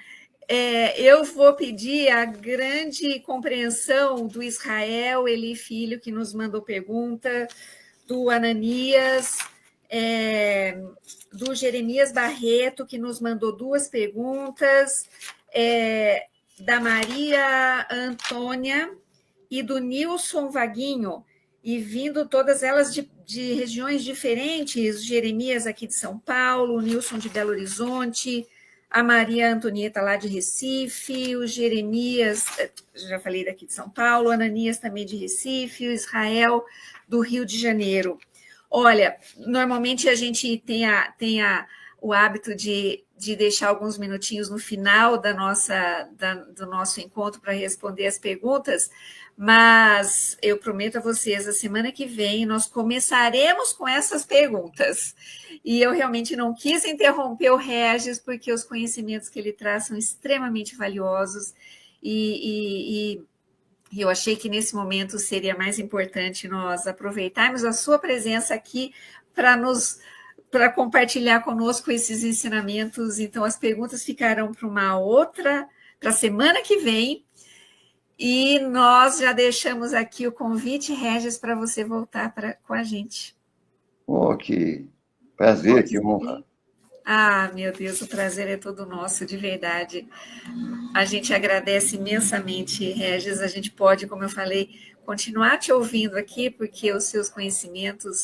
eu vou pedir a grande compreensão do Israel Eli Filho, que nos mandou pergunta, do Ananias, do Jeremias Barreto, que nos mandou 2 perguntas, da Maria Antônia e do Nilson Vaguinho, e vindo todas elas de regiões diferentes, o Jeremias aqui de São Paulo, o Nilson de Belo Horizonte, a Maria Antonieta lá de Recife, o Jeremias, já falei daqui de São Paulo, o Ananias também de Recife, o Israel do Rio de Janeiro. Olha, normalmente a gente tem o hábito de deixar alguns minutinhos no final do nosso encontro para responder as perguntas, mas eu prometo a vocês, a semana que vem nós começaremos com essas perguntas. E eu realmente não quis interromper o Regis, porque os conhecimentos que ele traz são extremamente valiosos e eu achei que nesse momento seria mais importante nós aproveitarmos a sua presença aqui para compartilhar conosco esses ensinamentos. Então, as perguntas ficarão para a semana que vem. E nós já deixamos aqui o convite, Regis, para você voltar com a gente. Oh, que prazer, que honra. Ah, meu Deus, o prazer é todo nosso, de verdade. A gente agradece imensamente, Regis. A gente pode, como eu falei, continuar te ouvindo aqui, porque os seus conhecimentos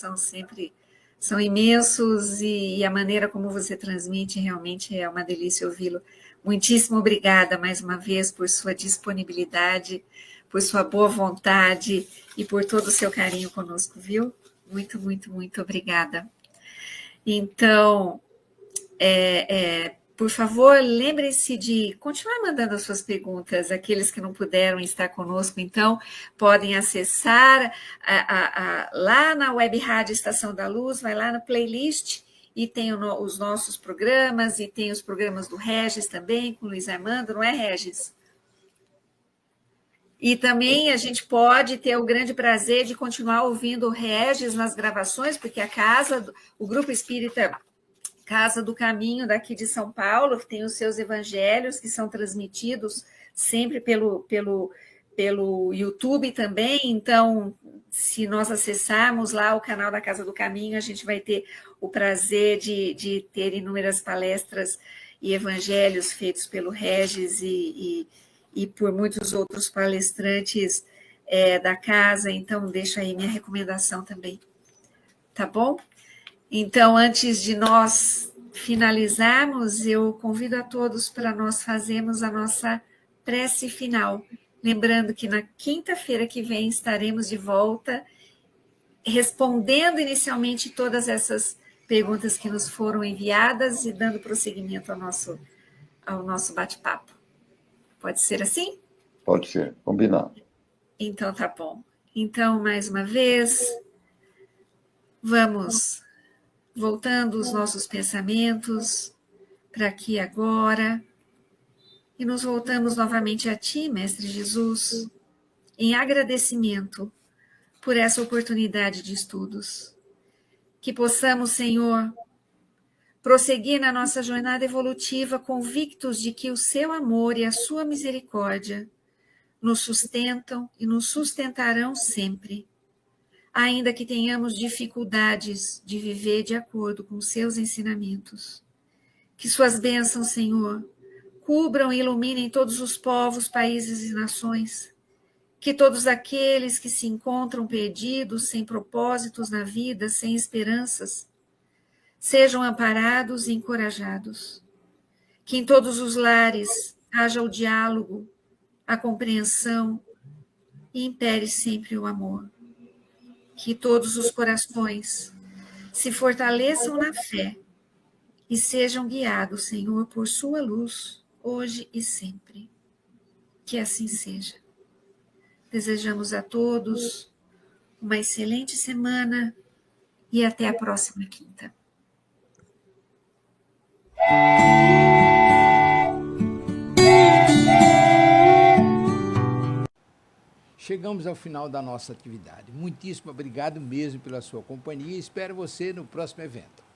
são imensos e a maneira como você transmite realmente é uma delícia ouvi-lo. Muitíssimo obrigada mais uma vez por sua disponibilidade, por sua boa vontade e por todo o seu carinho conosco, viu? Muito, muito, muito obrigada. Então, por favor, lembre-se de continuar mandando as suas perguntas. Aqueles que não puderam estar conosco, então, podem acessar lá na Web Rádio Estação da Luz, vai lá na playlist e tem os nossos programas, e tem os programas do Regis também, com o Luiz Armando, não é, Regis? E também a gente pode ter o grande prazer de continuar ouvindo o Regis nas gravações, porque o Grupo Espírita Casa do Caminho, daqui de São Paulo, tem os seus evangelhos, que são transmitidos sempre pelo YouTube também. Então, se nós acessarmos lá o canal da Casa do Caminho, a gente vai ter o prazer de ter inúmeras palestras e evangelhos feitos pelo Regis e por muitos outros palestrantes da casa. Então, deixo aí minha recomendação também. Tá bom? Então, antes de nós finalizarmos, eu convido a todos para nós fazermos a nossa prece final. Lembrando que na quinta-feira que vem estaremos de volta, respondendo inicialmente todas essas perguntas que nos foram enviadas e dando prosseguimento ao nosso bate-papo. Pode ser assim? Pode ser, combinado. Então, tá bom. Então, mais uma vez, vamos voltando os nossos pensamentos para aqui e agora, e nos voltamos novamente a Ti, Mestre Jesus, em agradecimento por essa oportunidade de estudos. Que possamos, Senhor, prosseguir na nossa jornada evolutiva convictos de que o Seu amor e a Sua misericórdia nos sustentam e nos sustentarão sempre, ainda que tenhamos dificuldades de viver de acordo com seus ensinamentos. Que suas bênçãos, Senhor, cubram e iluminem todos os povos, países e nações. Que todos aqueles que se encontram perdidos, sem propósitos na vida, sem esperanças, sejam amparados e encorajados. Que em todos os lares haja o diálogo, a compreensão e impere sempre o amor. Que todos os corações se fortaleçam na fé e sejam guiados, Senhor, por sua luz, hoje e sempre. Que assim seja. Desejamos a todos uma excelente semana e até a próxima quinta. Chegamos ao final da nossa atividade. Muitíssimo obrigado mesmo pela sua companhia e espero você no próximo evento.